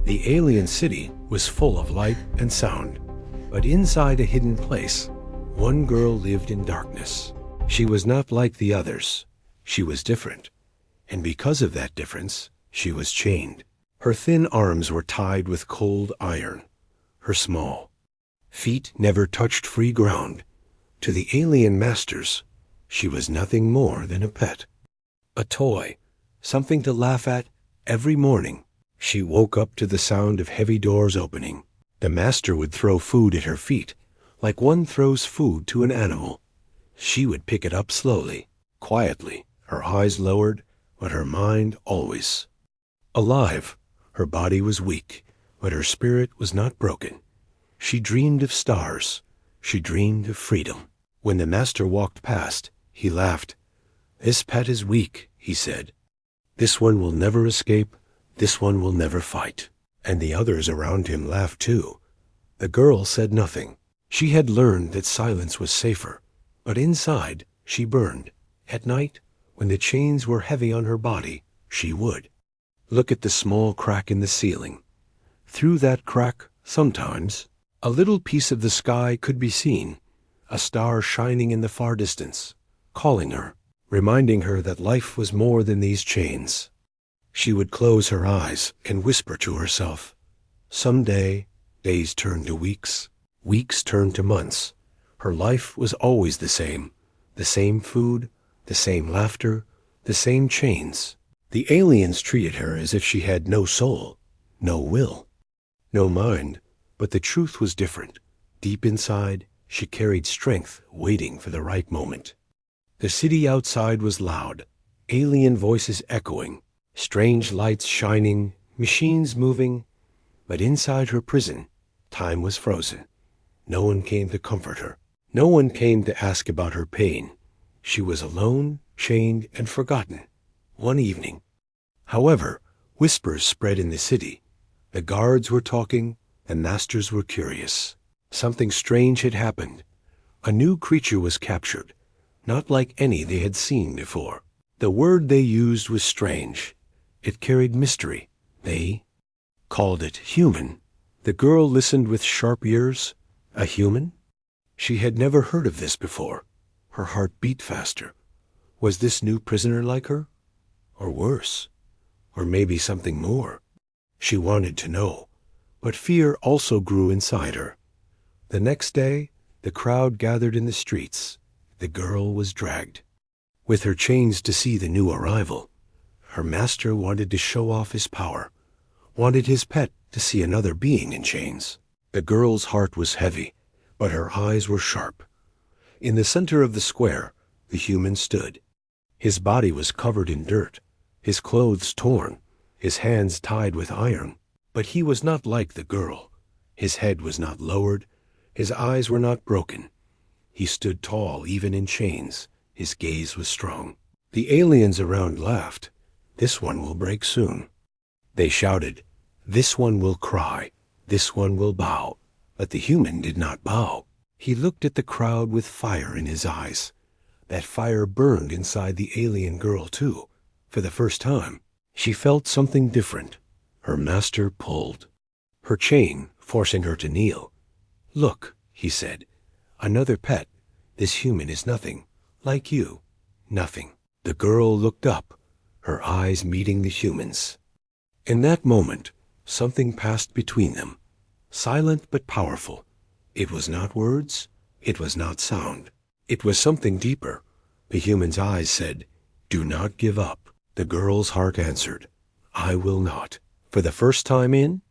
The alien city was full of light and sound, but inside a hidden place, one girl lived in darkness. She was not like the others. She was different, and because of that difference, she was chained. Her thin arms were tied with cold iron. Her small feet never touched free ground. To the alien masters, she was nothing more than a pet, a toy, something to laugh at every morning. She woke up to the sound of heavy doors opening. The master would throw food at her feet, like one throws food to an animal. She would pick it up slowly, quietly, her eyes lowered, but her mind always alive. Her body was weak, but her spirit was not broken. She dreamed of stars. She dreamed of freedom. When the master walked past, he laughed. "This pet is weak," he said. "This one will never escape. This one will never fight." And the others around him laughed too. The girl said nothing. She had learned that silence was safer, but inside she burned. At night, when the chains were heavy on her body, she would look at the small crack in the ceiling. Through that crack, sometimes, a little piece of the sky could be seen, a star shining in the far distance, calling her, reminding her that life was more than these chains. She would close her eyes and whisper to herself. Someday, days turned to weeks, weeks turned to months. Her life was always the same food, the same laughter, the same chains. The aliens treated her as if she had no soul, no will, no mind, but the truth was different. Deep inside, she carried strength waiting for the right moment. The city outside was loud, alien voices echoing, strange lights shining, machines moving, but inside her prison, time was frozen. No one came to comfort her. No one came to ask about her pain. She was alone, chained, and forgotten. One evening, however, whispers spread in the city. The guards were talking, the masters were curious. Something strange had happened. A new creature was captured, not like any they had seen before. The word they used was strange. It carried mystery. They called it human. The girl listened with sharp ears. A human? She had never heard of this before. Her heart beat faster. Was this new prisoner like her? Or worse? Or maybe something more? She wanted to know, but fear also grew inside her. The next day, the crowd gathered in the streets. The girl was dragged, with her chains to see the new arrival. Her master wanted to show off his power, wanted his pet to see another being in chains. The girl's heart was heavy, but her eyes were sharp. In the center of the square, the human stood. His body was covered in dirt, his clothes torn, his hands tied with iron. But he was not like the girl. His head was not lowered, his eyes were not broken. He stood tall even in chains. His gaze was strong. The aliens around laughed. "This one will break soon." They shouted, "This one will cry. This one will bow." But the human did not bow. He looked at the crowd with fire in his eyes. That fire burned inside the alien girl too. For the first time, she felt something different. Her master pulled her chain, forcing her to kneel. "Look," he said, "another pet. This human is nothing, like you, nothing." The girl looked up, her eyes meeting the human's. In that moment, something passed between them, silent but powerful. It was not words, it was not sound. It was something deeper. The human's eyes said, "Do not give up." The girl's heart answered, "I will not." For the first time in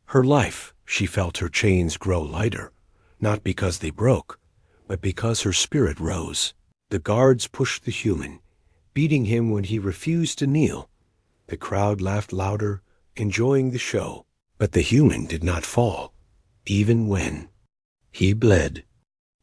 her life, she felt her chains grow lighter, not because they broke, but because her spirit rose. The guards pushed the human, beating him when he refused to kneel. The crowd laughed louder, enjoying the show. But the human did not fall, even when he bled.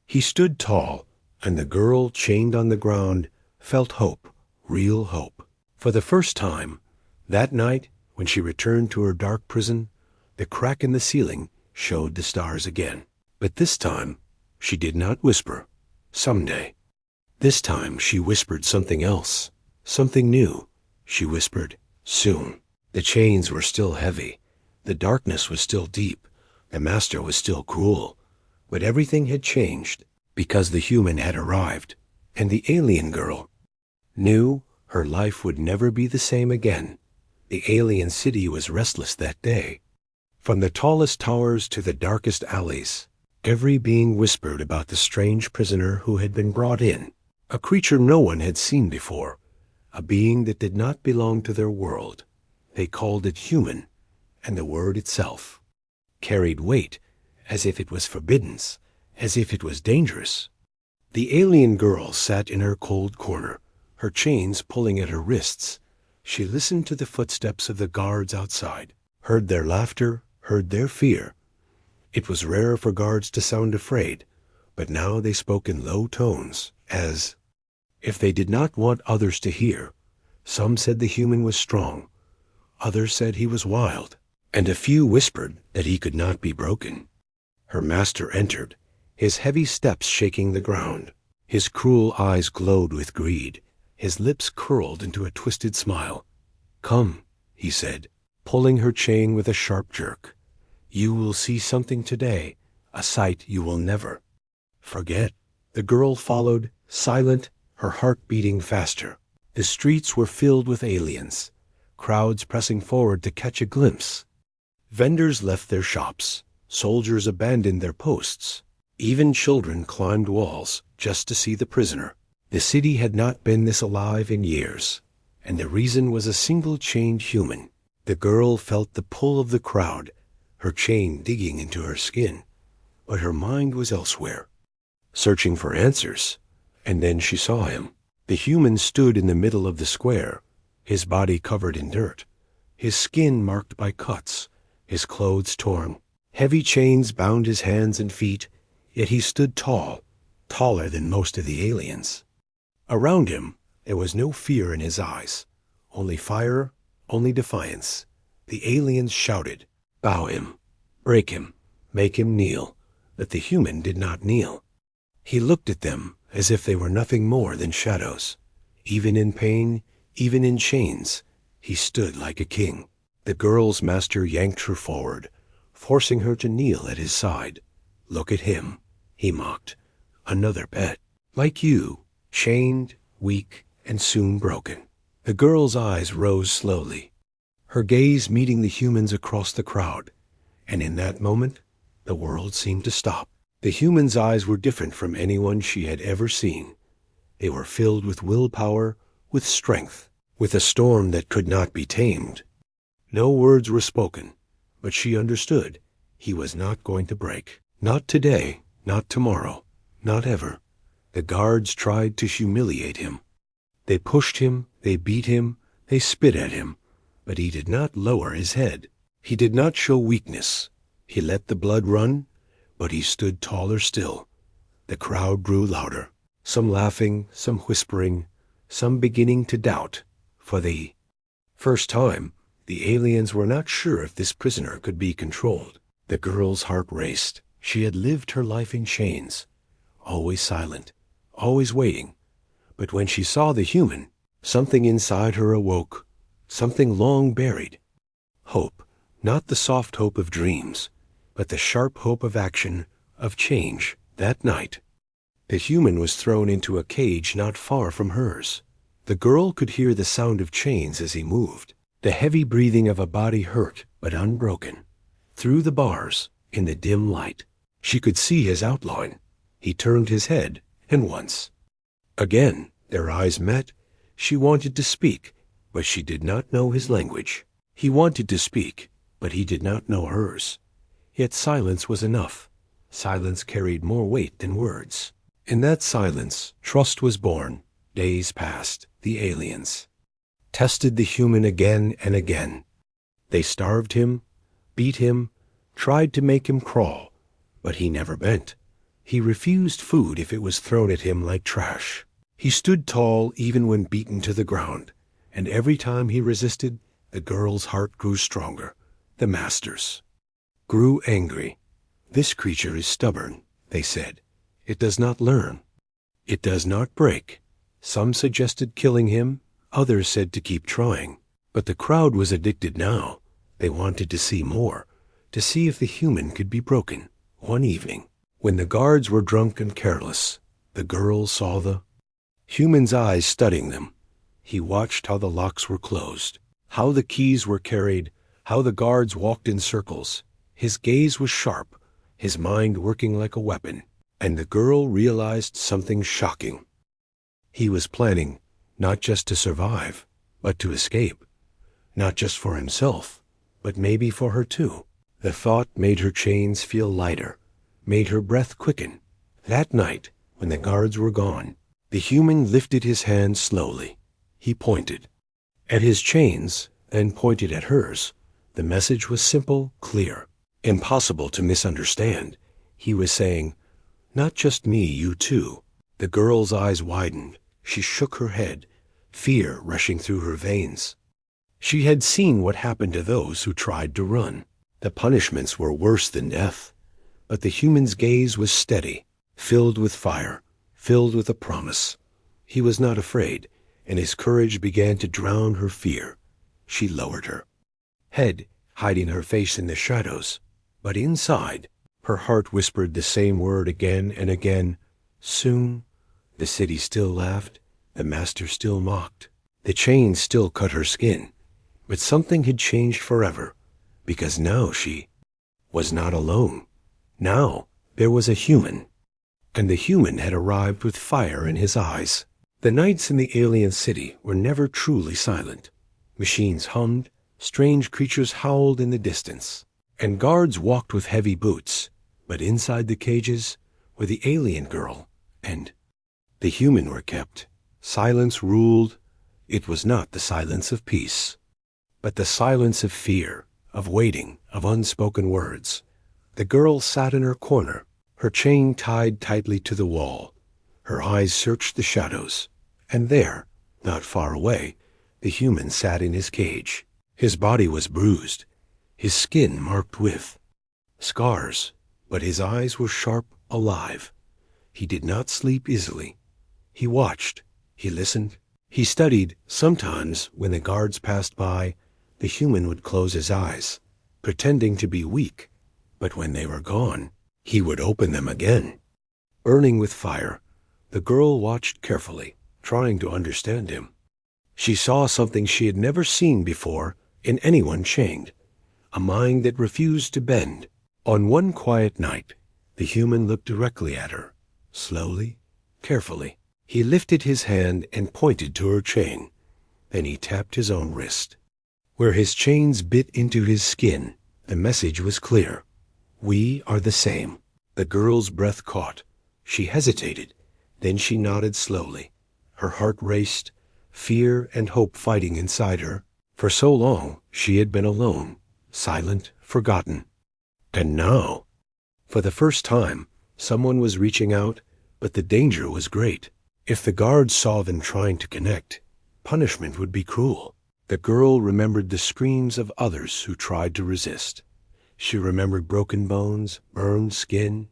He stood tall, and the girl, chained on the ground, felt hope, real hope. For the first time, that night, when she returned to her dark prison, the crack in the ceiling showed the stars again. But this time, she did not whisper, "Someday." This time she whispered something else, something new. She whispered, "Soon." The chains were still heavy. The darkness was still deep. The master was still cruel. But everything had changed because the human had arrived, and the alien girl knew her life would never be the same again. The alien city was restless that day. From the tallest towers to the darkest alleys, every being whispered about the strange prisoner who had been brought in, a creature no one had seen before, a being that did not belong to their world. They called it human, and the word itself carried weight, as if it was forbidden, as if it was dangerous. The alien girl sat in her cold corner, her chains pulling at her wrists. She listened to the footsteps of the guards outside, heard their laughter, heard their fear. It was rare for guards to sound afraid, but now they spoke in low tones, as if they did not want others to hear. Some said the human was strong, others said he was wild, and a few whispered that he could not be broken. Her master entered, his heavy steps shaking the ground. His cruel eyes glowed with greed. His lips curled into a twisted smile. "Come," he said, pulling her chain with a sharp jerk. "You will see something today, a sight you will never forget." The girl followed, silent, her heart beating faster. The streets were filled with aliens, crowds pressing forward to catch a glimpse. Vendors left their shops. Soldiers abandoned their posts. Even children climbed walls just to see the prisoner. The city had not been this alive in years, and the reason was a single chained human. The girl felt the pull of the crowd, her chain digging into her skin, but her mind was elsewhere, searching for answers. And then she saw him. The human stood in the middle of the square, his body covered in dirt, his skin marked by cuts, his clothes torn. Heavy chains bound his hands and feet, yet he stood tall, taller than most of the aliens. Around him, there was no fear in his eyes, only fire, only defiance. The aliens shouted, "Bow him, break him, make him kneel," but the human did not kneel. He looked at them as if they were nothing more than shadows. Even in pain, even in chains, he stood like a king. The girl's master yanked her forward, forcing her to kneel at his side. "Look at him," he mocked. "Another pet, like you, chained, weak, and soon broken." The girl's eyes rose slowly, her gaze meeting the humans across the crowd, and in that moment, the world seemed to stop. The human's eyes were different from anyone she had ever seen. They were filled with willpower, with strength, with a storm that could not be tamed. No words were spoken, but she understood he was not going to break. Not today, not tomorrow, not ever. The guards tried to humiliate him. They pushed him, they beat him, they spit at him, but he did not lower his head. He did not show weakness. He let the blood run, but he stood taller still. The crowd grew louder, some laughing, some whispering, some beginning to doubt. For the first time, the aliens were not sure if this prisoner could be controlled. The girl's heart raced. She had lived her life in chains, always silent, always waiting. But when she saw the human, something inside her awoke, something long buried. Hope, not the soft hope of dreams, but the sharp hope of action, of change. That night, the human was thrown into a cage not far from hers. The girl could hear the sound of chains as he moved, the heavy breathing of a body hurt but unbroken. Through the bars, in the dim light, she could see his outline. He turned his head, and once. Again, their eyes met. She wanted to speak, but she did not know his language. He wanted to speak, but he did not know hers. Yet silence was enough. Silence carried more weight than words. In that silence, trust was born. Days passed. The aliens tested the human again and again. They starved him, beat him, tried to make him crawl, but he never bent. He refused food if it was thrown at him like trash. He stood tall even when beaten to the ground, and every time he resisted, the girl's heart grew stronger. The masters grew angry. "This creature is stubborn," they said. "It does not learn. It does not break." Some suggested killing him, others said to keep trying. But the crowd was addicted now. They wanted to see more, to see if the human could be broken. One evening, when the guards were drunk and careless, the girl saw the human's eyes studying them. He watched how the locks were closed, how the keys were carried, how the guards walked in circles. His gaze was sharp, his mind working like a weapon, and the girl realized something shocking. He was planning not just to survive, but to escape. Not just for himself, but maybe for her too. The thought made her chains feel lighter, made her breath quicken. That night, when the guards were gone, the human lifted his hand slowly. He pointed at his chains, then pointed at hers. The message was simple, clear, impossible to misunderstand. He was saying, "Not just me, you too." The girl's eyes widened. She shook her head, fear rushing through her veins. She had seen what happened to those who tried to run. The punishments were worse than death. But the human's gaze was steady, filled with fire, filled with a promise. He was not afraid, and his courage began to drown her fear. She lowered her head, hiding her face in the shadows. But inside, her heart whispered the same word again and again. Soon, the city still laughed, the master still mocked. The chains still cut her skin. But something had changed forever, because now she was not alone. Now there was a human, and the human had arrived with fire in his eyes. The nights in the alien city were never truly silent. Machines hummed, strange creatures howled in the distance, and guards walked with heavy boots. But inside the cages, where the alien girl and the human were kept, silence ruled. It was not the silence of peace, but the silence of fear, of waiting, of unspoken words. The girl sat in her corner, her chain tied tightly to the wall. Her eyes searched the shadows, and there, not far away, the human sat in his cage. His body was bruised, his skin marked with scars, but his eyes were sharp, alive. He did not sleep easily. He watched, he listened, he studied. Sometimes, when the guards passed by, the human would close his eyes, pretending to be weak, but when they were gone, he would open them again. Burning with fire, the girl watched carefully, trying to understand him. She saw something she had never seen before in anyone chained, a mind that refused to bend. On one quiet night, the human looked directly at her, slowly, carefully. He lifted his hand and pointed to her chain. Then he tapped his own wrist. Where his chains bit into his skin, the message was clear. We are the same. The girl's breath caught. She hesitated. Then she nodded slowly. Her heart raced, fear and hope fighting inside her. For so long, she had been alone, silent, forgotten. And now, for the first time, someone was reaching out, but the danger was great. If the guards saw them trying to connect, punishment would be cruel. The girl remembered the screams of others who tried to resist. She remembered broken bones, burned skin,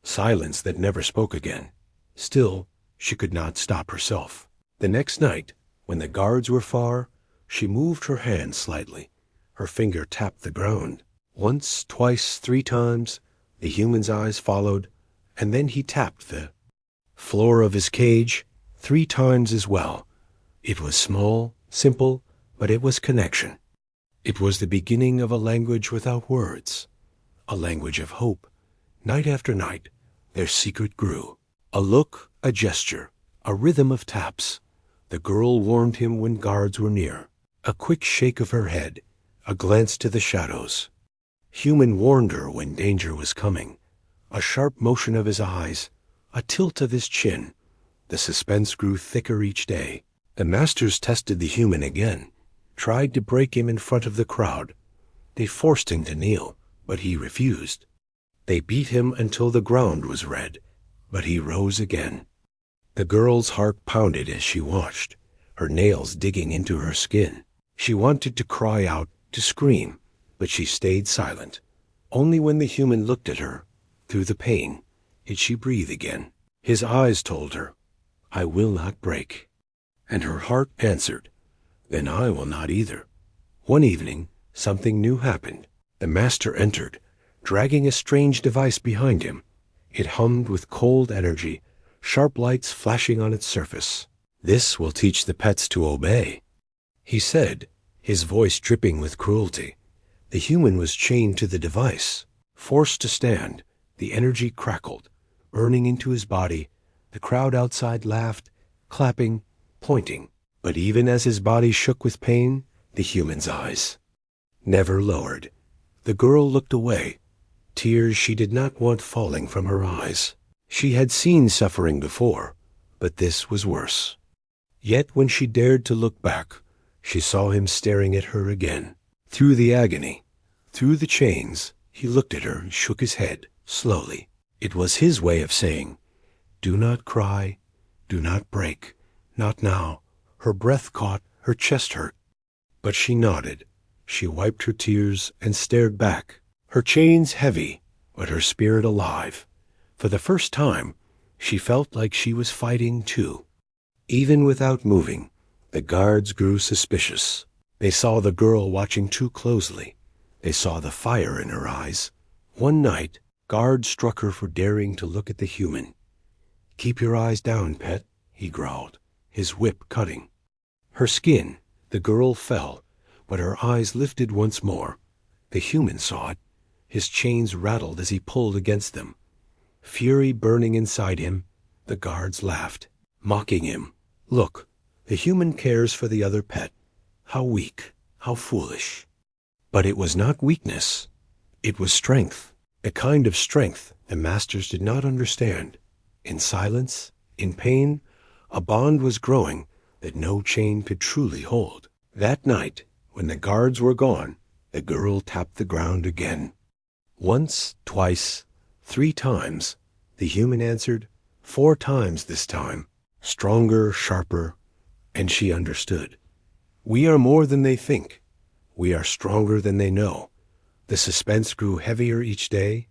silence that never spoke again. Still, she could not stop herself. The next night, when the guards were far, she moved her hand slightly. Her finger tapped the ground. Once, twice, 3 times, the human's eyes followed, and then he tapped the floor of his cage 3 times as well. It was small, simple, but it was connection. It was the beginning of a language without words, a language of hope. Night after night, their secret grew. A look, a gesture, a rhythm of taps. The girl warned him when guards were near. A quick shake of her head, a glance to the shadows. Human warned her when danger was coming. A sharp motion of his eyes, a tilt of his chin. The suspense grew thicker each day. The masters tested the human again, tried to break him in front of the crowd. They forced him to kneel, but he refused. They beat him until the ground was red, but he rose again. The girl's heart pounded as she watched, her nails digging into her skin. She wanted to cry out, to scream, but she stayed silent. Only when the human looked at her, through the pain, did she breathe again. His eyes told her, I will not break. And her heart answered, then I will not either. One evening, something new happened. The master entered, dragging a strange device behind him. It hummed with cold energy, sharp lights flashing on its surface. "This will teach the pets to obey," he said, his voice dripping with cruelty. The human was chained to the device. Forced to stand, the energy crackled, burning into his body. The crowd outside laughed, clapping, pointing. But even as his body shook with pain, the human's eyes never lowered. The girl looked away, tears she did not want falling from her eyes. She had seen suffering before, but this was worse. Yet when she dared to look back, she saw him staring at her again. Through the agony, through the chains, he looked at her and shook his head, slowly. It was his way of saying, "Do not cry, do not break, not now." Her breath caught, her chest hurt. But she nodded. She wiped her tears and stared back, her chains heavy, but her spirit alive. For the first time, she felt like she was fighting too. Even without moving, the guards grew suspicious. They saw the girl watching too closely. They saw the fire in her eyes. One night, guards struck her for daring to look at the human. "Keep your eyes down, pet," he growled, his whip cutting. Her skin, the girl fell, but her eyes lifted once more. The human saw it. His chains rattled as he pulled against them. Fury burning inside him, the guards laughed, mocking him. Look, the human cares for the other pet. How weak, how foolish. But it was not weakness. It was strength, a kind of strength the masters did not understand. In silence, in pain, a bond was growing that no chain could truly hold. That night, when the guards were gone, the girl tapped the ground again. Once, twice, 3 times, the human answered, 4 times this time, stronger, sharper, and she understood. We are more than they think. We are stronger than they know. The suspense grew heavier each day.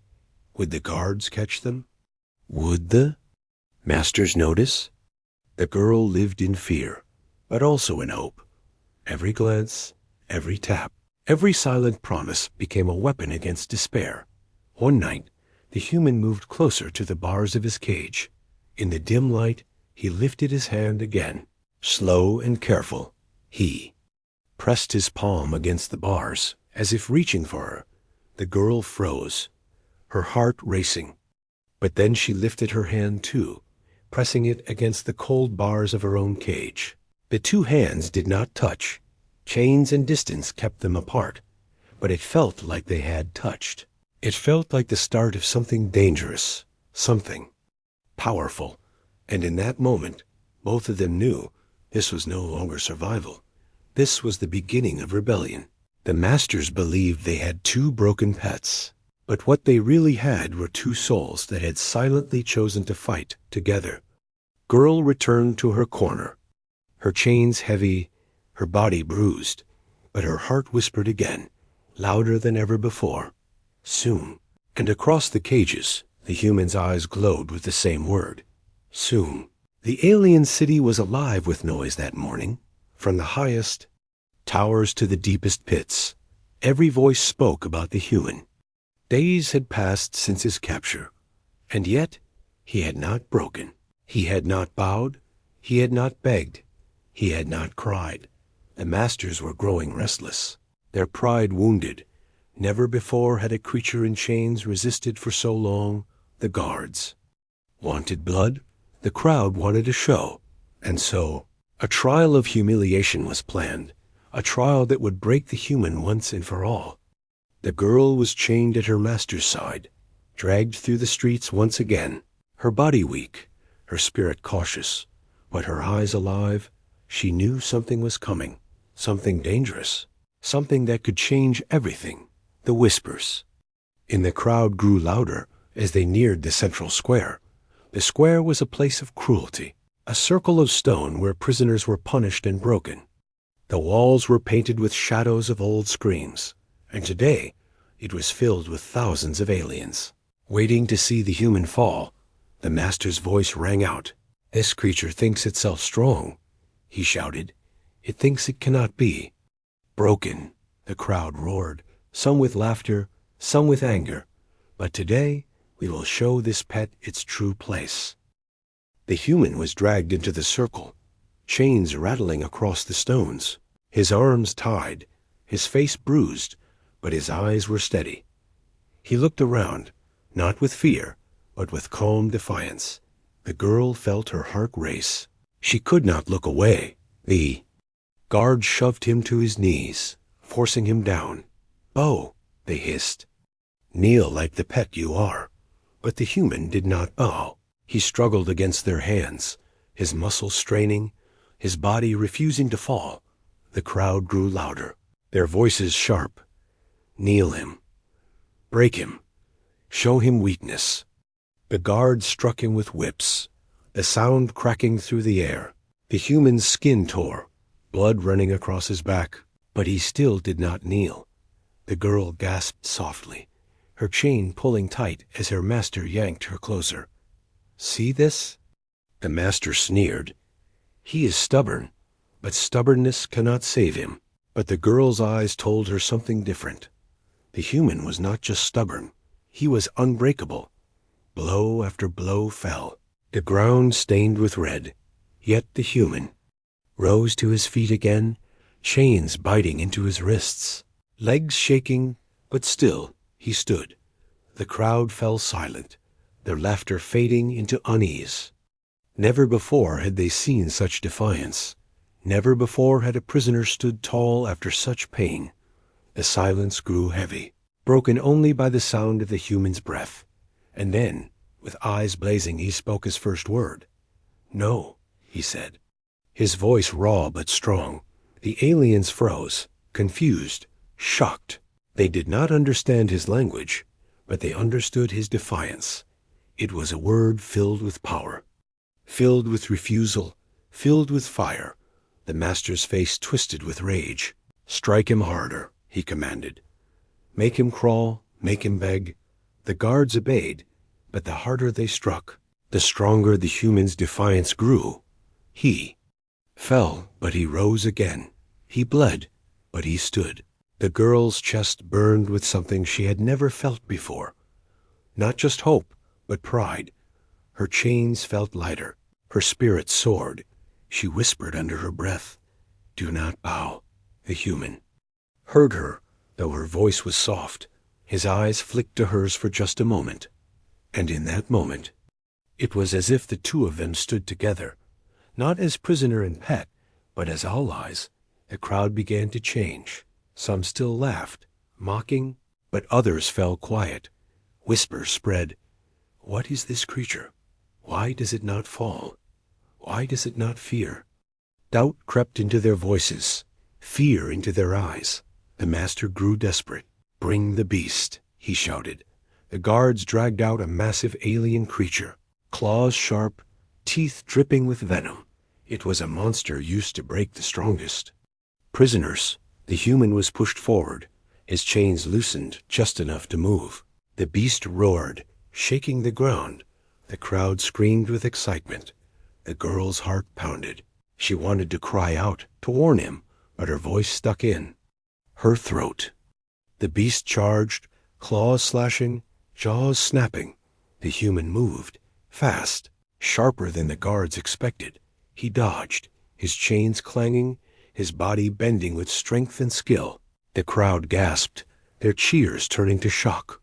Would the guards catch them? Would the masters notice? The girl lived in fear, but also in hope. Every glance, every tap, every silent promise became a weapon against despair. One night, the human moved closer to the bars of his cage. In the dim light, he lifted his hand again. Slow and careful, he pressed his palm against the bars, as if reaching for her. The girl froze, her heart racing. But then she lifted her hand too, pressing it against the cold bars of her own cage. The 2 hands did not touch. Chains and distance kept them apart, but it felt like they had touched. It felt like the start of something dangerous, something powerful. And in that moment, both of them knew this was no longer survival. This was the beginning of rebellion. The masters believed they had 2 broken pets, but what they really had were 2 souls that had silently chosen to fight together. Girl returned to her corner, her chains heavy, her body bruised, but her heart whispered again, louder than ever before, "Soon." And across the cages, the human's eyes glowed with the same word, soon. The alien city was alive with noise that morning. From the highest towers to the deepest pits, every voice spoke about the human. Days had passed since his capture, and yet he had not broken. He had not bowed. He had not begged. He had not cried. The masters were growing restless, their pride wounded. Never before had a creature in chains resisted for so long. The guards wanted blood. The crowd wanted a show. And so, a trial of humiliation was planned, a trial that would break the human once and for all. The girl was chained at her master's side, dragged through the streets once again, her body weak, her spirit cautious, but her eyes alive. She knew something was coming, something dangerous, something that could change everything. The whispers in the crowd grew louder as they neared the central square. The square was a place of cruelty, a circle of stone where prisoners were punished and broken. The walls were painted with shadows of old screams, and today it was filled with thousands of aliens, waiting to see the human fall. The master's voice rang out. "This creature thinks itself strong," he shouted. "It thinks it cannot be. Broken, The crowd roared, some with laughter, some with anger. But today, we will show this pet its true place. The human was dragged into the circle, chains rattling across the stones, his arms tied, his face bruised, but his eyes were steady. He looked around, not with fear, but with calm defiance. The girl felt her heart race. She could not look away. The guards shoved him to his knees, forcing him down. "Bow," they hissed. "Kneel like the pet you are." But the human did not bow. He struggled against their hands, his muscles straining, his body refusing to fall. The crowd grew louder, their voices sharp. "Kneel him. Break him. Show him weakness." The guards struck him with whips, the sound cracking through the air. The human's skin tore, blood running across his back, but he still did not kneel. The girl gasped softly, her chain pulling tight as her master yanked her closer. "See this?" The master sneered. "He is stubborn, but stubbornness cannot save him." But the girl's eyes told her something different. The human was not just stubborn, he was unbreakable. Blow after blow fell, the ground stained with red. Yet the human rose to his feet again, chains biting into his wrists, legs shaking, but still he stood. The crowd fell silent, their laughter fading into unease. Never before had they seen such defiance. Never before had a prisoner stood tall after such pain. The silence grew heavy, broken only by the sound of the human's breath. And then, with eyes blazing, he spoke his first word. "No," he said. His voice raw but strong. The aliens froze, confused, shocked. They did not understand his language, but they understood his defiance. It was a word filled with power, filled with refusal, filled with fire. The master's face twisted with rage. "Strike him harder," he commanded. "Make him crawl, make him beg." The guards obeyed, but the harder they struck, the stronger the human's defiance grew. He fell, but he rose again. He bled, but he stood. The girl's chest burned with something she had never felt before. Not just hope, but pride. Her chains felt lighter. Her spirit soared. She whispered under her breath, "Do not bow." The human heard her, though her voice was soft. His eyes flicked to hers for just a moment. And in that moment, it was as if the two of them stood together, not as prisoner and pet, but as allies. The crowd began to change. Some still laughed, mocking, but others fell quiet. Whispers spread. "What is this creature? Why does it not fall? Why does it not fear?" Doubt crept into their voices, fear into their eyes. The master grew desperate. "Bring the beast," he shouted. The guards dragged out a massive alien creature, claws sharp, teeth dripping with venom. It was a monster used to break the strongest. "Prisoners." The human was pushed forward, his chains loosened just enough to move. The beast roared, shaking the ground. The crowd screamed with excitement. The girl's heart pounded. She wanted to cry out, to warn him, but her voice stuck in her throat. The beast charged, claws slashing, jaws snapping. The human moved, fast, sharper than the guards expected. He dodged, his chains clanging, his body bending with strength and skill. The crowd gasped, their cheers turning to shock.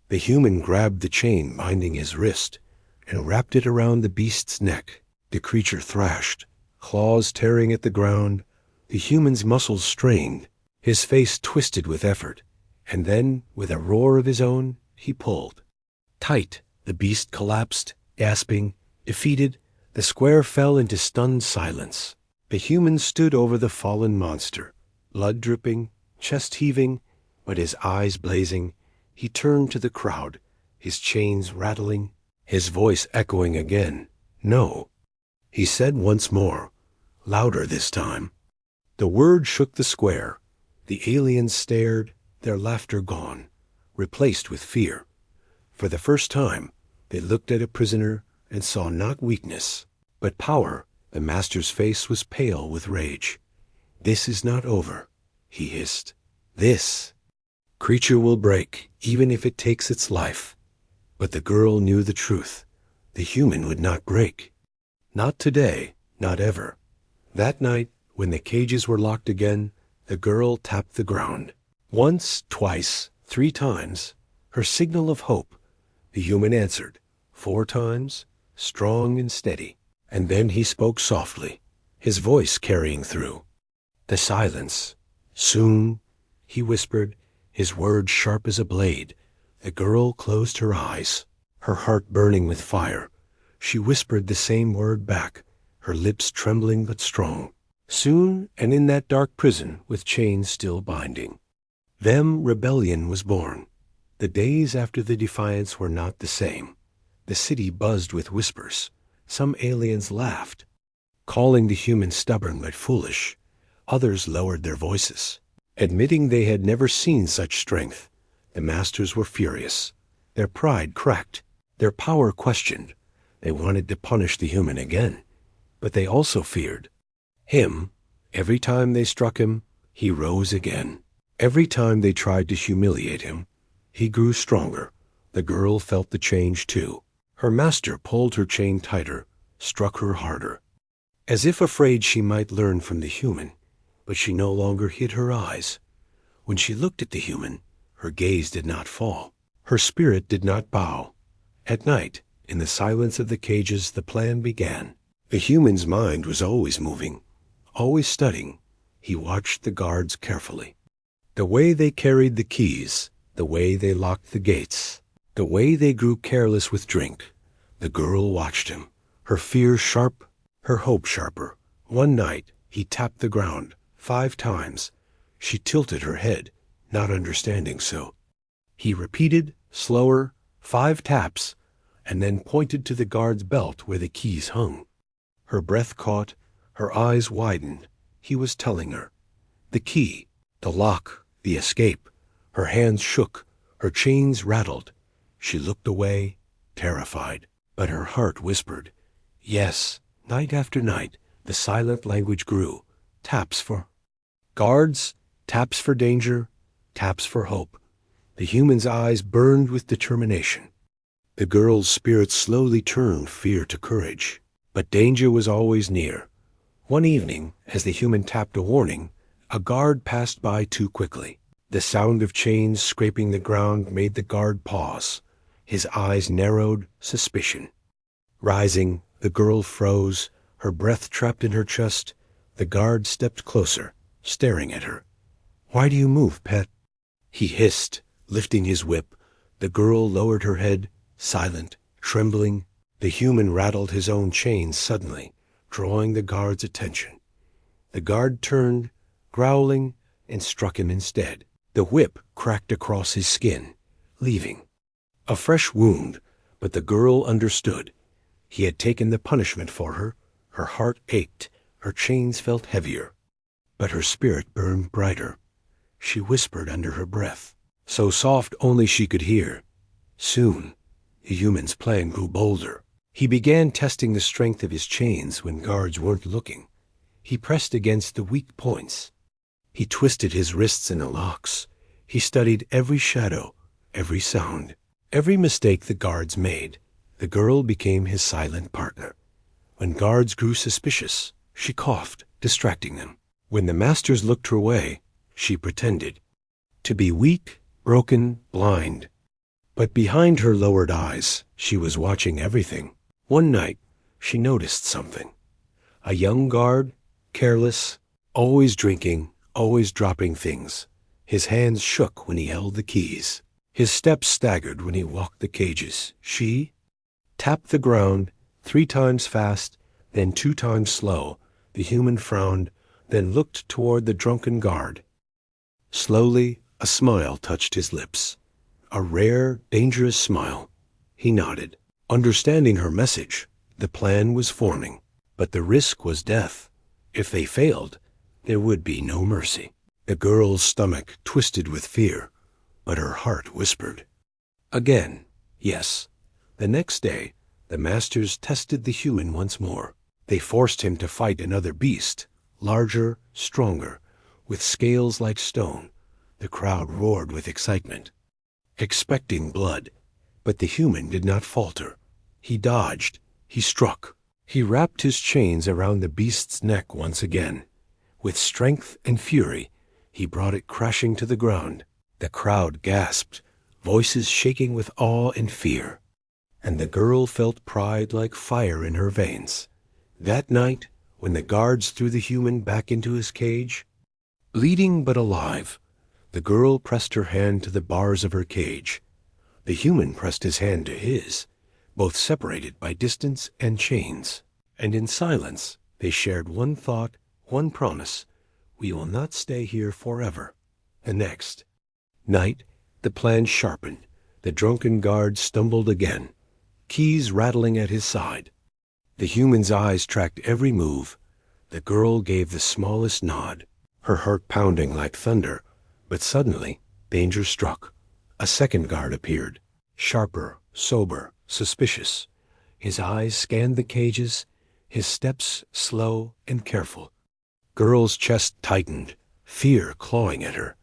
The human grabbed the chain binding his wrist and wrapped it around the beast's neck. The creature thrashed, claws tearing at the ground. The human's muscles strained, his face twisted with effort. And then, with a roar of his own, he pulled. Tight, the beast collapsed, gasping, defeated. The square fell into stunned silence. The human stood over the fallen monster, blood dripping, chest heaving, but his eyes blazing. He turned to the crowd, his chains rattling, his voice echoing again. "No," he said once more, louder this time. The word shook the square. The aliens stared, their laughter gone, replaced with fear. For the first time, they looked at a prisoner and saw not weakness, but power. The master's face was pale with rage. "This is not over," he hissed. This creature will break, even if it takes its life. But the girl knew the truth. The human would not break. Not today, not ever. That night, when the cages were locked again, the girl tapped the ground. Once, twice, 3 times, her signal of hope. The human answered, 4 times, strong and steady. And then he spoke softly, his voice carrying through the silence. Soon, he whispered, his words sharp as a blade. The girl closed her eyes, her heart burning with fire. She whispered the same word back, her lips trembling but strong. Soon, and in that dark prison with chains still binding them, rebellion was born. The days after the defiance were not the same. The city buzzed with whispers. Some aliens laughed, calling the humans stubborn but foolish. Others lowered their voices, admitting they had never seen such strength. The masters were furious. Their pride cracked, their power questioned. They wanted to punish the human again, but they also feared him. Every time they struck him, he rose again. Every time they tried to humiliate him, he grew stronger. The girl felt the change too. Her master pulled her chain tighter, struck her harder, as if afraid she might learn from the human. But she no longer hid her eyes. When she looked at the human, her gaze did not fall. Her spirit did not bow. At night, in the silence of the cages, the plan began. The human's mind was always moving, always studying. He watched the guards carefully. The way they carried the keys, the way they locked the gates, the way they grew careless with drink. The girl watched him, her fear sharp, her hope sharper. One night, he tapped the ground 5 times. She tilted her head, not understanding so. He repeated, slower, 5 taps, and then pointed to the guard's belt where the keys hung. Her breath caught, her eyes widened. He was telling her. The key, the lock, the escape. Her hands shook, her chains rattled. She looked away, terrified, but her heart whispered. Yes, night after night, the silent language grew. Taps for guards, taps for danger, taps for hope. The human's eyes burned with determination. The girl's spirit slowly turned fear to courage. But danger was always near. One evening, as the human tapped a warning, a guard passed by too quickly. The sound of chains scraping the ground made the guard pause. His eyes narrowed, suspicion. Rising, the girl froze, her breath trapped in her chest. The guard stepped closer, staring at her. "Why do you move, pet?" he hissed, lifting his whip. The girl lowered her head, silent, trembling. The human rattled his own chains suddenly, drawing the guard's attention. The guard turned, growling, and struck him instead. The whip cracked across his skin, leaving a fresh wound, but the girl understood. He had taken the punishment for her. Her heart ached, her chains felt heavier, but her spirit burned brighter. She whispered under her breath, so soft only she could hear. Soon, the human's plan grew bolder. He began testing the strength of his chains when guards weren't looking. He pressed against the weak points. He twisted his wrists in the locks. He studied every shadow, every sound, every mistake the guards made. The girl became his silent partner. When guards grew suspicious, she coughed, distracting them. When the masters looked her way, she pretended to be weak, broken, blind. But behind her lowered eyes, she was watching everything. One night, she noticed something. A young guard, careless, always drinking, always dropping things. His hands shook when he held the keys. His steps staggered when he walked the cages. She tapped the ground 3 times fast, then 2 times slow. The human frowned, then looked toward the drunken guard. Slowly, a smile touched his lips. A rare, dangerous smile. He nodded, understanding her message. The plan was forming, but the risk was death. If they failed, there would be no mercy. The girl's stomach twisted with fear, but her heart whispered. Again, yes. The next day, the masters tested the human once more. They forced him to fight another beast, larger, stronger, with scales like stone. The crowd roared with excitement, expecting blood. But the human did not falter. He dodged. He struck. He wrapped his chains around the beast's neck once again. With strength and fury, he brought it crashing to the ground. The crowd gasped, voices shaking with awe and fear. And the girl felt pride like fire in her veins. That night, when the guards threw the human back into his cage, bleeding but alive, the girl pressed her hand to the bars of her cage. The human pressed his hand to his, both separated by distance and chains. And in silence, they shared one thought, one promise: we will not stay here forever. The next night, the plan sharpened. The drunken guard stumbled again, keys rattling at his side. The human's eyes tracked every move. The girl gave the smallest nod, her heart pounding like thunder. But suddenly, danger struck. A second guard appeared, sharper, sober, suspicious. His eyes scanned the cages, his steps slow and careful. Girl's chest tightened, fear clawing at her.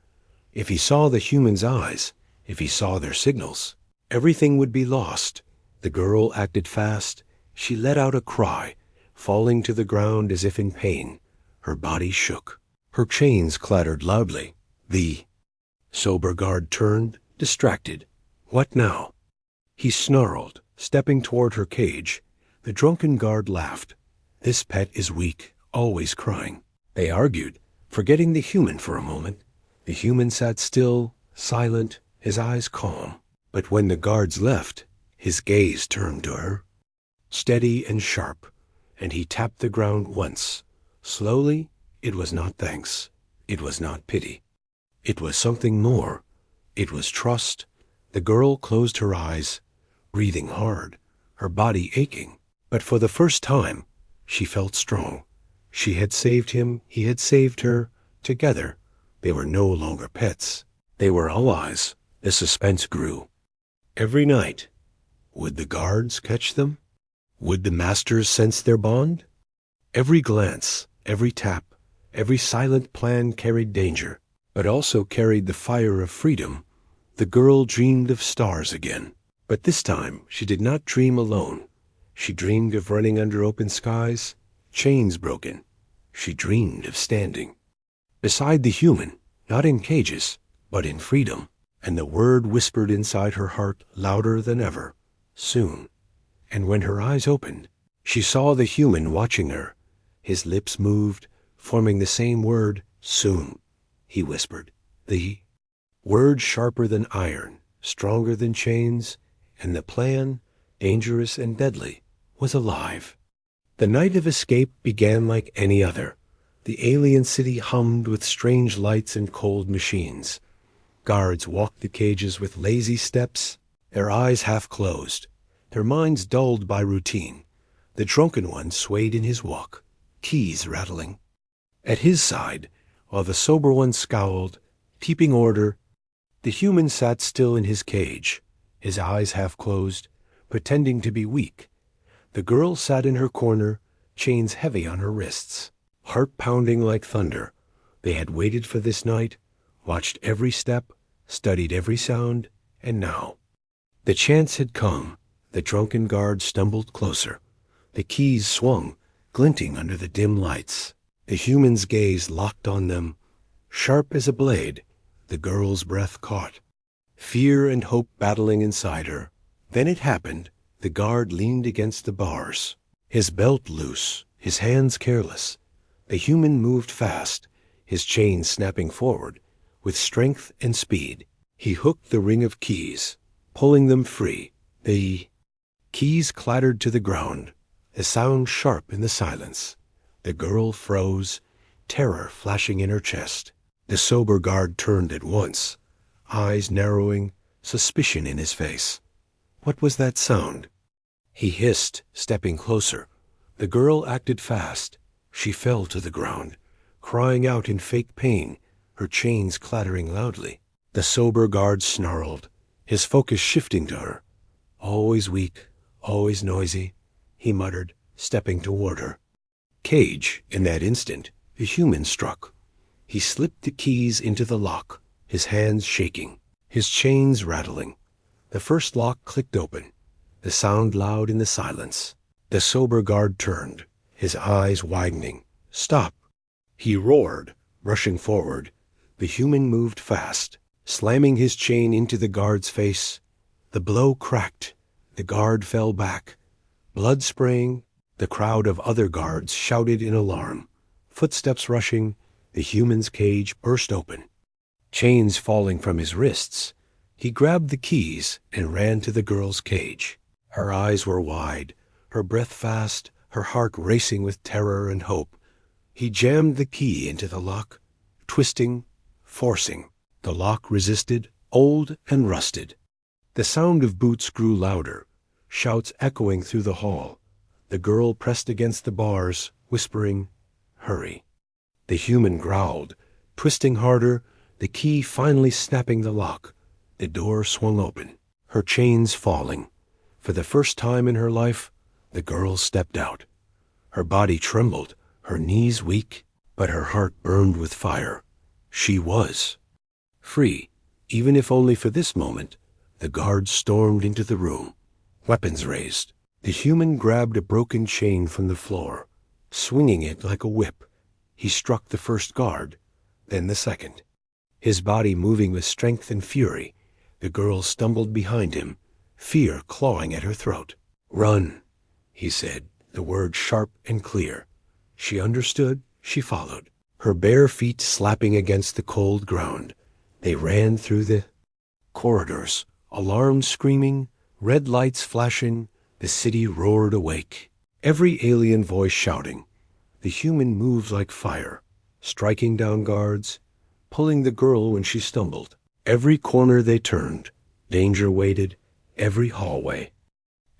If he saw the human's eyes, if he saw their signals, everything would be lost. The girl acted fast. She let out a cry, falling to the ground as if in pain. Her body shook. Her chains clattered loudly. The sober guard turned, distracted. What now? He snarled, stepping toward her cage. The drunken guard laughed. This pet is weak, always crying. They argued, forgetting the human for a moment. The human sat still, silent, his eyes calm. But when the guards left, his gaze turned to her, steady and sharp, and he tapped the ground once. Slowly. It was not thanks. It was not pity. It was something more. It was trust. The girl closed her eyes, breathing hard, her body aching. But for the first time, she felt strong. She had saved him. He had saved her. Together, they were no longer pets. They were allies. The suspense grew. Every night, would the guards catch them? Would the masters sense their bond? Every glance, every tap, every silent plan carried danger, but also carried the fire of freedom. The girl dreamed of stars again. But this time she did not dream alone. She dreamed of running under open skies, chains broken. She dreamed of standing beside the human, not in cages, but in freedom. And the word whispered inside her heart louder than ever: soon. And when her eyes opened, she saw the human watching her. His lips moved, forming the same word: soon. He whispered, the word sharper than iron, stronger than chains, and the plan, dangerous and deadly, was alive. The night of escape began like any other. The alien city hummed with strange lights and cold machines. Guards walked the cages with lazy steps, their eyes half closed, their minds dulled by routine. The drunken one swayed in his walk, keys rattling at his side, while the sober one scowled, keeping order. The human sat still in his cage, his eyes half closed, pretending to be weak. The girl sat in her corner, chains heavy on her wrists, heart pounding like thunder. They had waited for this night, watched every step, studied every sound, and now the chance had come. The drunken guard stumbled closer. The keys swung, glinting under the dim lights. The human's gaze locked on them, sharp as a blade. The girl's breath caught, fear and hope battling inside her. Then it happened. The guard leaned against the bars, his belt loose, his hands careless. The human moved fast, his chains snapping forward. With strength and speed, he hooked the ring of keys, pulling them free. The keys clattered to the ground, a sound sharp in the silence. The girl froze, terror flashing in her chest. The sober guard turned at once, eyes narrowing, suspicion in his face. What was that sound? He hissed, stepping closer. The girl acted fast. She fell to the ground, crying out in fake pain, her chains clattering loudly. The sober guard snarled, his focus shifting to her. Always weak, always noisy, he muttered, stepping toward her. Cage, in that instant, the human struck. He slipped the keys into the lock, his hands shaking, his chains rattling. The first lock clicked open, the sound loud in the silence. The sober guard turned, his eyes widening. "Stop!" he roared, rushing forward. The human moved fast, slamming his chain into the guard's face. The blow cracked. The guard fell back, blood spraying. The crowd of other guards shouted in alarm. Footsteps rushing, the human's cage burst open. Chains falling from his wrists, he grabbed the keys and ran to the girl's cage. Her eyes were wide, her breath fast, her heart racing with terror and hope. He jammed the key into the lock, twisting, forcing. The lock resisted, old and rusted. The sound of boots grew louder, shouts echoing through the hall. The girl pressed against the bars, whispering, "Hurry." The human growled, twisting harder, the key finally snapping the lock. The door swung open, her chains falling. For the first time in her life, the girl stepped out. Her body trembled, her knees weak, but her heart burned with fire. She was free, even if only for this moment. The guards stormed into the room, weapons raised. The human grabbed a broken chain from the floor, swinging it like a whip. He struck the first guard, then the second. His body moving with strength and fury, the girl stumbled behind him, fear clawing at her throat. "Run," he said, the word sharp and clear. She understood, she followed, her bare feet slapping against the cold ground. They ran through the corridors, alarms screaming, red lights flashing. The city roared awake, every alien voice shouting. The human moved like fire, striking down guards, pulling the girl when she stumbled. Every corner they turned, danger waited, every hallway.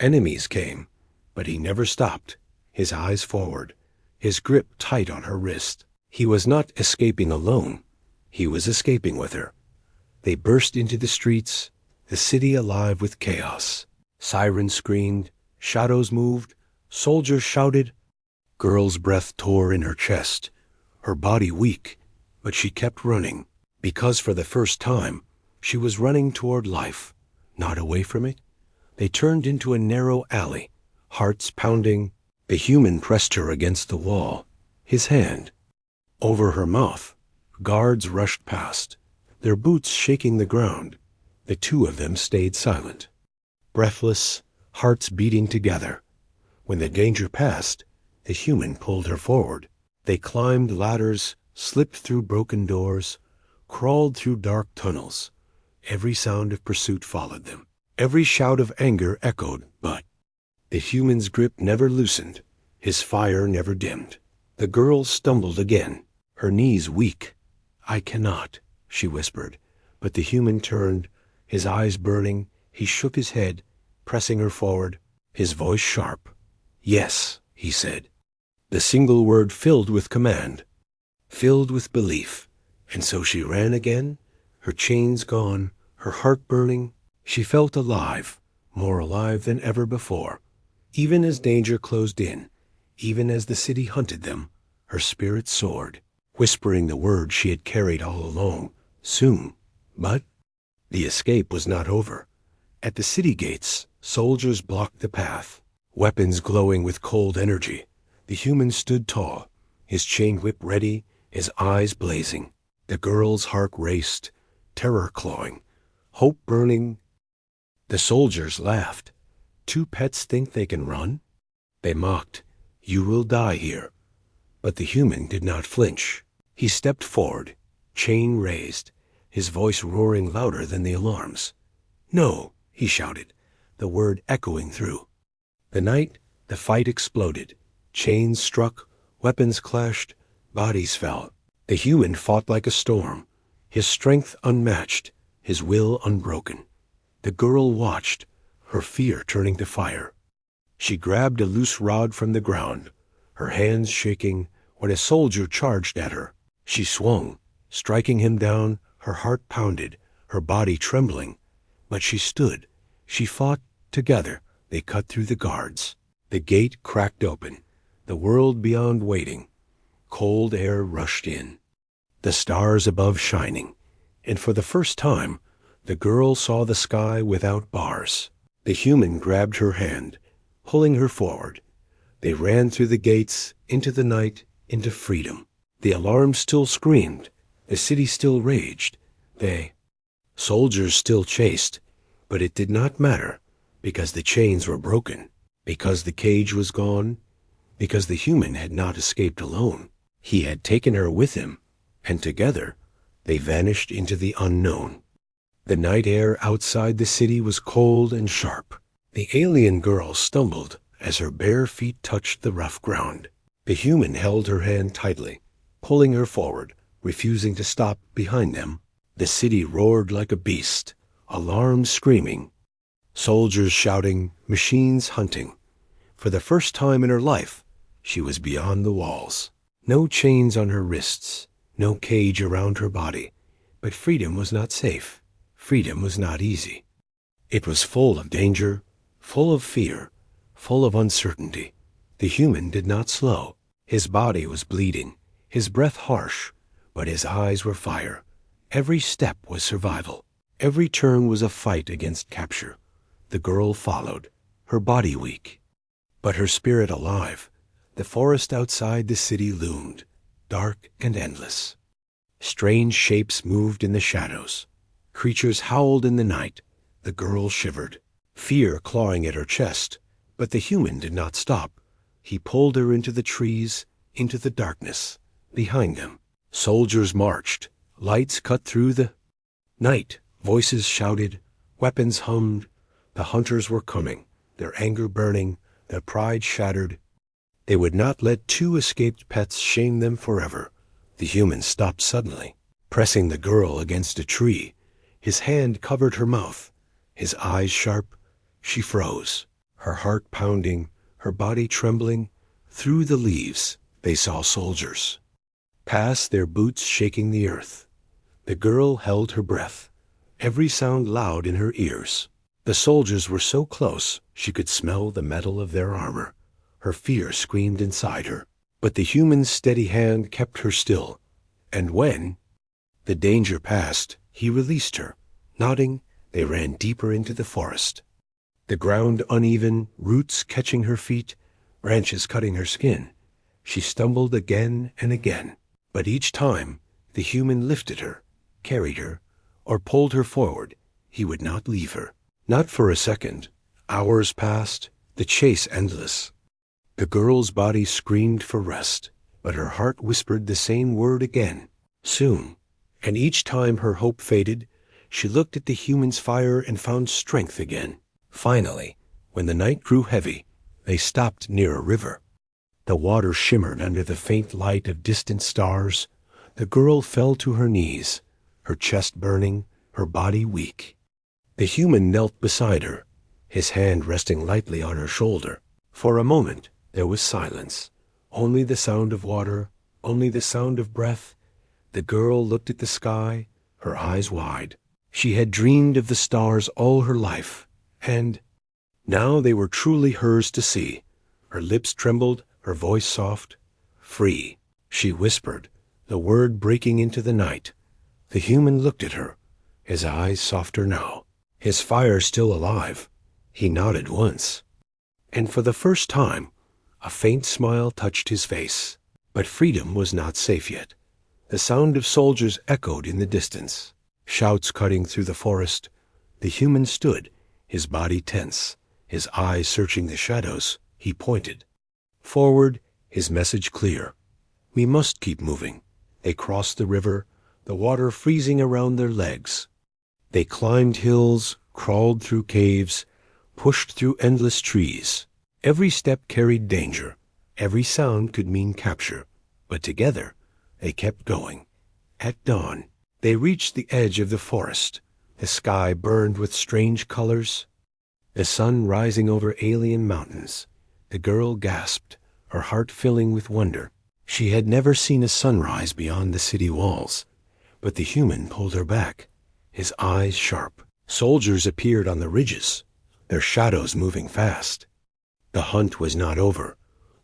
Enemies came, but he never stopped, his eyes forward, his grip tight on her wrist. He was not escaping alone, he was escaping with her. They burst into the streets, the city alive with chaos. Sirens screamed, shadows moved, soldiers shouted. Girl's breath tore in her chest, her body weak, but she kept running, because for the first time, she was running toward life, not away from it. They turned into a narrow alley, hearts pounding. The human pressed her against the wall, his hand over her mouth. Guards rushed past, their boots shaking the ground. The two of them stayed silent, breathless, hearts beating together. When the danger passed, the human pulled her forward. They climbed ladders, slipped through broken doors, crawled through dark tunnels. Every sound of pursuit followed them. Every shout of anger echoed, but the human's grip never loosened, his fire never dimmed. The girl stumbled again, her knees weak. "I cannot," she whispered, but the human turned, his eyes burning. He shook his head, pressing her forward, his voice sharp. "Yes," he said, the single word filled with command, filled with belief. And so she ran again, her chains gone, her heart burning. She felt alive, more alive than ever before. Even as danger closed in, even as the city hunted them, her spirit soared, whispering the words she had carried all along, soon. But the escape was not over. At the city gates, soldiers blocked the path, weapons glowing with cold energy. The human stood tall, his chain whip ready, his eyes blazing. The girl's heart raced, terror clawing, hope burning. The soldiers laughed. "Two pets think they can run?" They mocked. "You will die here." But the human did not flinch. He stepped forward, chain raised, his voice roaring louder than the alarms. "No," he shouted, the word echoing through. The night, the fight exploded. Chains struck, weapons clashed, bodies fell. The human fought like a storm, his strength unmatched, his will unbroken. The girl watched, her fear turning to fire. She grabbed a loose rod from the ground, her hands shaking, when a soldier charged at her. She swung, striking him down, her heart pounded, her body trembling. But she stood, she fought. Together they cut through the guards. The gate cracked open, the world beyond waiting. Cold air rushed in, the stars above shining, And for the first time, the girl saw the sky without bars. The human grabbed her hand, pulling her forward. They ran through the gates, into the night, into freedom. The alarm still screamed. The city still raged. Soldiers still chased. But it did not matter, because the chains were broken, because the cage was gone, because the human had not escaped alone. He had taken her with him, and together they vanished into the unknown. The night air outside the city was cold and sharp. The alien girl stumbled as her bare feet touched the rough ground. The human held her hand tightly, pulling her forward, refusing to stop behind them. The city roared like a beast, alarms screaming, soldiers shouting, machines hunting. For the first time in her life, she was beyond the walls. No chains on her wrists, no cage around her body. But freedom was not safe. Freedom was not easy. It was full of danger, full of fear, full of uncertainty. The human did not slow. His body was bleeding, his breath harsh, but his eyes were fire. Every step was survival. Every turn was a fight against capture. The girl followed, her body weak, but her spirit alive. The forest outside the city loomed, dark and endless. Strange shapes moved in the shadows. Creatures howled in the night. The girl shivered, fear clawing at her chest. But the human did not stop. He pulled her into the trees, into the darkness. Behind them, soldiers marched. Lights cut through the night. Voices shouted. Weapons hummed. The hunters were coming, their anger burning, their pride shattered. They would not let two escaped pets shame them forever. The human stopped suddenly, pressing the girl against a tree. His hand covered her mouth. His eyes sharp. She froze, her heart pounding, her body trembling. Through the leaves, they saw soldiers pass, their boots shaking the earth. The girl held her breath, every sound loud in her ears. The soldiers were so close she could smell the metal of their armor. Her fear screamed inside her, but the human's steady hand kept her still. And when the danger passed, he released her. Nodding, they ran deeper into the forest. The ground uneven, roots catching her feet, branches cutting her skin. She stumbled again and again, but each time the human lifted her, carried her, or pulled her forward. He would not leave her. Not for a second. Hours passed, the chase endless. The girl's body screamed for rest, but her heart whispered the same word again, soon. And each time her hope faded, she looked at the human's fire and found strength again. Finally, when the night grew heavy, they stopped near a river. The water shimmered under the faint light of distant stars. The girl fell to her knees, her chest burning, her body weak. The human knelt beside her, his hand resting lightly on her shoulder. For a moment, there was silence. Only the sound of water, only the sound of breath. The girl looked at the sky, her eyes wide. She had dreamed of the stars all her life, and now they were truly hers to see. Her lips trembled, her voice soft. Free, she whispered, the word breaking into the night. The human looked at her, his eyes softer now, his fire still alive. He nodded once, and for the first time, a faint smile touched his face. But freedom was not safe yet. The sound of soldiers echoed in the distance, shouts cutting through the forest. The human stood, his body tense, his eyes searching the shadows. He pointed forward, his message clear. We must keep moving. They crossed the river, the water freezing around their legs. They climbed hills, crawled through caves, pushed through endless trees. Every step carried danger. Every sound could mean capture. But together, they kept going. At dawn, they reached the edge of the forest. The sky burned with strange colors, the sun rising over alien mountains. The girl gasped, her heart filling with wonder. She had never seen a sunrise beyond the city walls. But the human pulled her back, his eyes sharp. Soldiers appeared on the ridges, their shadows moving fast. The hunt was not over.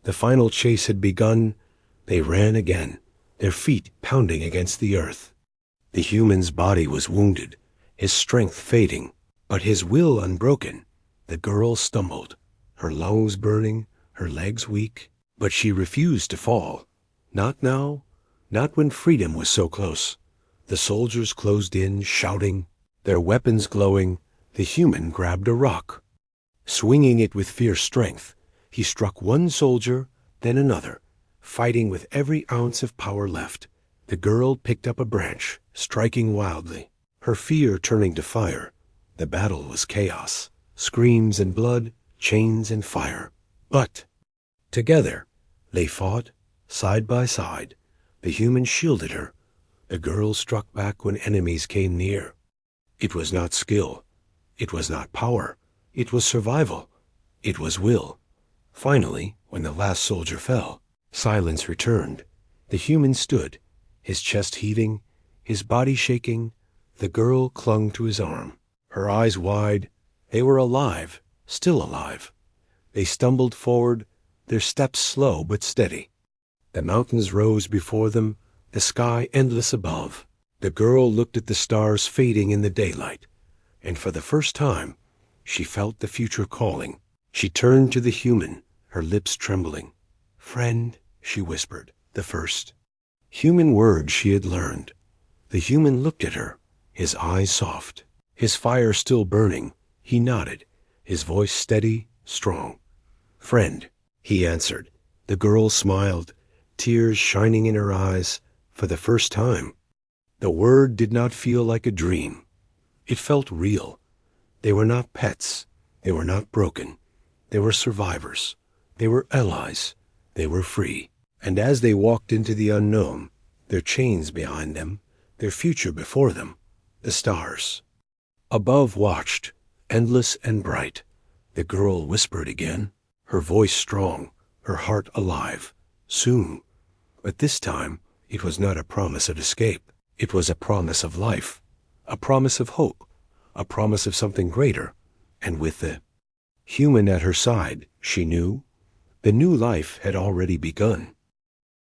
The final chase had begun. They ran again, their feet pounding against the earth. The human's body was wounded, his strength fading, but his will unbroken. The girl stumbled, her lungs burning, her legs weak, but she refused to fall. Not now, not when freedom was so close. The soldiers closed in, shouting, their weapons glowing. The human grabbed a rock. Swinging it with fierce strength, he struck one soldier, then another, fighting with every ounce of power left. The girl picked up a branch, striking wildly, her fear turning to fire. The battle was chaos, screams and blood, chains and fire. But together they fought, side by side. The human shielded her. The girl struck back when enemies came near. It was not skill. It was not power. It was survival. It was will. Finally, when the last soldier fell, silence returned. The human stood, his chest heaving, his body shaking. The girl clung to his arm, her eyes wide. They were alive, still alive. They stumbled forward, their steps slow but steady. The mountains rose before them, the sky endless above. The girl looked at the stars fading in the daylight, and for the first time, she felt the future calling. She turned to the human, her lips trembling. "Friend," she whispered, the first human word she had learned. The human looked at her, his eyes soft, his fire still burning. He nodded, his voice steady, strong. "Friend," he answered. The girl smiled, tears shining in her eyes for the first time. The word did not feel like a dream. It felt real. They were not pets. They were not broken. They were survivors. They were allies. They were free. And as they walked into the unknown, their chains behind them, their future before them, the stars above watched, endless and bright. The girl whispered again, her voice strong, her heart alive. Soon. But this time, it was not a promise of escape. It was a promise of life, a promise of hope, a promise of something greater. And with the human at her side, she knew, the new life had already begun.